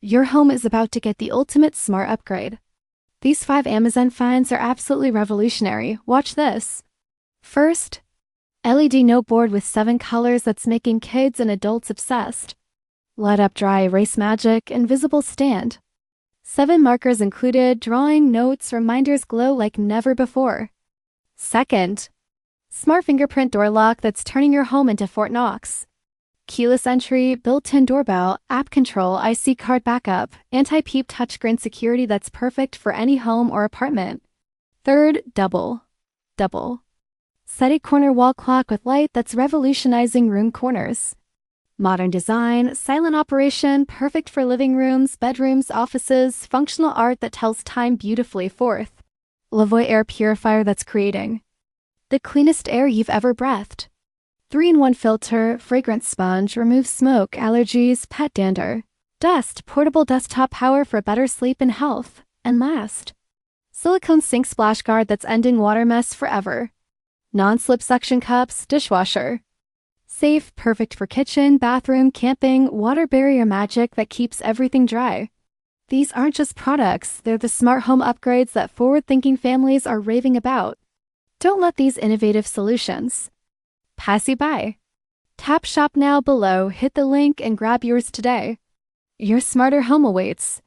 Your home is about to get the ultimate smart upgrade. These 5 Amazon finds are absolutely revolutionary. Watch this. First, LED note board with 7 colors that's making kids and adults obsessed. Light up dry erase magic, invisible stand. 7 markers included, drawing, notes, reminders glow like never before. Second, smart fingerprint door lock that's turning your home into Fort Knox. Keyless entry, built-in doorbell, app control, IC card backup, anti-peep touchscreen security that's perfect for any home or apartment. Third, double. SETI corner wall clock with light that's revolutionizing room corners. Modern design, silent operation, perfect for living rooms, bedrooms, offices, functional art that tells time beautifully. Fourth, Lavoie Air Purifier that's creating the cleanest air you've ever breathed. 3-in-1 filter, fragrance sponge, removes smoke, allergies, pet dander, dust, portable desktop power for better sleep and health. And last, silicone sink splash guard that's ending water mess forever. Non-slip suction cups, dishwasher. Safe, perfect for kitchen, bathroom, camping, water barrier magic that keeps everything dry. These aren't just products, they're the smart home upgrades that forward-thinking families are raving about. Don't let these innovative solutions pass you by. Tap shop now below, hit the link and grab yours today. Your smarter home awaits.